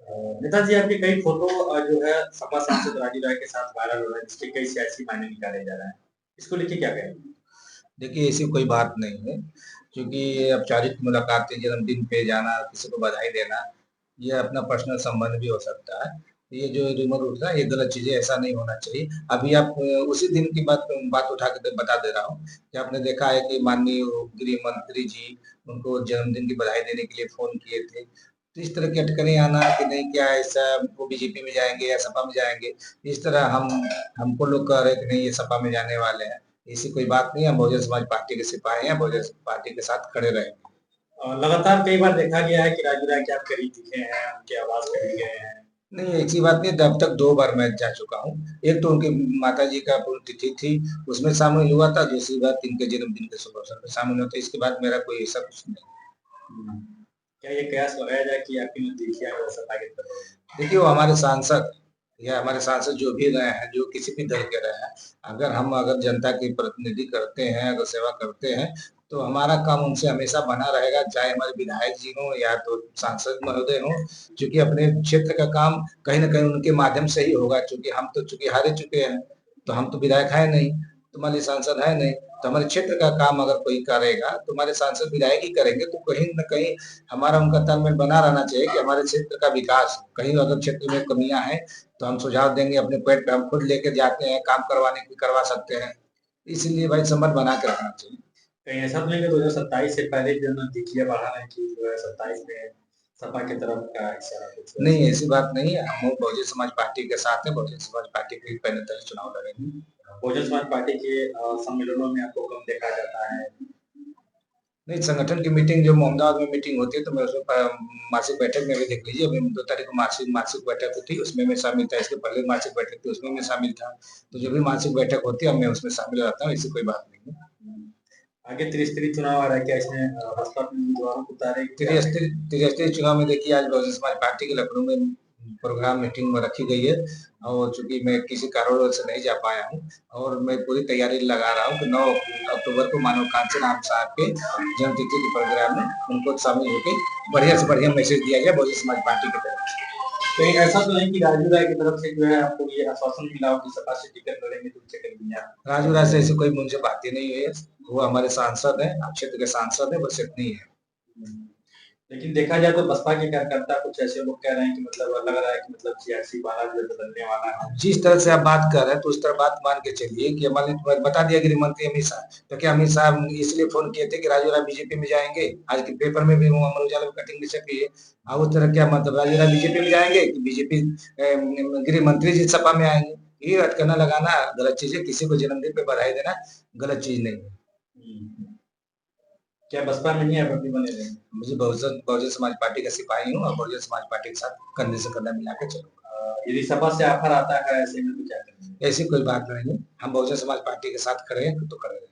नेताजी आपके कई फोटो जो है सपा सांसद राजू राय के साथ वायरल हो रहा है जिसके कई सियासी मायने निकाले जा रहे हैं। इसको लेके क्या कहेंगे? देखिए ऐसी कोई बात नहीं है, क्योंकि औपचारिक मुलाकातें, जन्मदिन पे जाना, किसी को बधाई देना, ये अपना पर्सनल संबंध भी हो सकता है। ये जो रूमर उठ रहा है, ये गलत चीज़ है, ऐसा नहीं होना चाहिए। अभी आप उसी दिन की बात बात उठा के बता दे रहा हूँ कि आपने देखा है कि माननीय गृह मंत्री जी उनको जन्मदिन की बधाई देने के लिए फ़ोन किए थे। तो इस तरह की अटकलें आना कि नहीं, क्या ऐसा वो बीजेपी में जाएँगे या सपा में जाएँगे, इस तरह हमको लोग कह रहे हैं कि नहीं ये सपा में जाने वाले हैं। ऐसी कोई बात नहीं है, हम बहुजन समाज पार्टी के सिपाही हैं, बहुजन पार्टी के साथ खड़े रहेंगे। लगातार कई बार देखा गया है कि राजू राय के आप करीब दिखे हैं, उनके आवास पे भी गए हैं। नहीं, ऐसी बात नहीं है, अब तक 2 बार मैं जा चुका हूँ। एक तो उनकी माताजी का पुण्यतिथि थी, उसमें शामिल हुआ था, दूसरी बात इनके जन्मदिन के शुभ अवसर पे शामिल हुआ था, इसके बाद मेरा कोई ऐसा कुछ नहीं। क्या ये कयास लगाया जाए कि आपकी नजदीकियां वो सपा की तरफ? देखिए वो हमारे सांसद या हमारे सांसद जो भी रहे हैं, जो किसी भी दल के रहे हैं, अगर जनता की प्रतिनिधि करते हैं, अगर सेवा करते हैं, तो हमारा काम उनसे हमेशा बना रहेगा, चाहे हमारे विधायक जी हों या तो सांसद महोदय हों, क्योंकि अपने क्षेत्र का काम कहीं न कहीं उनके माध्यम से ही होगा, क्योंकि हम तो चूँकि हार ही चुके हैं, तो हम तो विधायक हैं नहीं, तो मान लीजिए सांसद है नहीं, तो हमारे क्षेत्र का काम अगर कोई करेगा, तो हमारे सांसद विधायक ही करेंगे, तो कहीं न कहीं हमारा उनका तालमेल बना रहना चाहिए कि हमारे क्षेत्र का विकास, कहीं अगर क्षेत्र में कमियां हैं तो हम सुझाव देंगे, अपने पेट पे हम खुद लेकर जाते हैं, काम करवाने की करवा सकते हैं। इसलिए भाई संबंध बना के रखना चाहिए। कहीं ऐसा तो नहीं कि 2027 से पहले जो नजदीकियां बढ़ाने की जो है 27 में सपा की तरफ का इशारा कुछ नहीं, वैसा? ऐसी बात नहीं है, हम बहुजन समाज पार्टी के साथ हैं, बहुजन समाज पार्टी के पहले तक चुनाव लड़ेंगे। बहुजन समाज पार्टी के सम्मेलनों में आपको कम देखा जाता है। नहीं, संगठन की मीटिंग जो मोहम्मदाबाद में मीटिंग होती है, तो मैं उसमें मासिक बैठक में भी देख लीजिए, अभी 2 तारीख को मासिक मासिक बैठक हुई थी, उसमें मैं शामिल था, इसके पहले मासिक बैठक थी, उसमें मैं शामिल था। तो जो भी मासिक बैठक होती है, मैं उसमें शामिल रहता हूँ, ऐसी कोई बात नहीं है। आगे त्रिस्तरीय चुनाव आ रहा है, क्या इसमें बसपा अपने उम्मीदवारों को उतारेगी क्या? त्रिस्तरीय चुनाव में देखिए, आज बहुजन समाज पार्टी के लखनऊ में प्रोग्राम मीटिंग में रखी गई है, और चूंकि मैं किसी कारणवश से नहीं जा पाया हूँ, और मैं पूरी तैयारी लगा रहा हूँ कि 9 अक्टूबर को मानव कांचन राम साहब के जन्मतिथि के प्रोग्राम में उनको शामिल होकर बढ़िया से बढ़िया मैसेज दिया गया बहुजन समाज पार्टी की तरफ से। कहीं ऐसा तो नहीं कि राजू राय की तरफ से जो है आपको ये आश्वासन मिला हो कि सपा से टिकट लड़ेंगे तो उनसे कर दिया? राजू राय से ऐसी कोई मुझसे बात ही नहीं हुई है, वो हमारे सांसद हैं, क्षेत्र के सांसद हैं, बस इतनी है। लेकिन देखा जाए तो बसपा के कार्यकर्ता कुछ ऐसे लोग कह रहे हैं कि मतलब लग रहा है कि मतलब सियासी पाला जो है बदलने वाला है। जिस तरह से आप बात कर रहे हैं, तो उस तरह बात मान के चलिए कि हमारे बता दिया गृह मंत्री अमित शाह, तो क्या अमित शाह इसलिए फोन किए थे कि राजू राय बीजेपी में जाएंगे? आज के पेपर में भी वो अमर उजाला में कटिंग भी छपी है। अब उस तरह क्या मतलब, राजू राय बीजेपी में जाएंगे कि बीजेपी गृह मंत्री जी सपा में आएंगे? ये अटकना लगाना गलत चीज है, किसी को जन्मदिन पे बधाई देना गलत चीज नहीं है। क्या बसपा में ही आप अभी बने रहेंगे? मुझे बहुजन बहुजन समाज पार्टी का सिपाही हूँ, और बहुजन समाज पार्टी के साथ कंधे से कंधा मिला के चलूंगा। यदि सपा से ऑफर आता है ऐसे में तो क्या करेंगे? ऐसी कोई बात नहीं है, हम बहुजन समाज पार्टी के साथ खड़े हैं तो खड़े रहेंगे।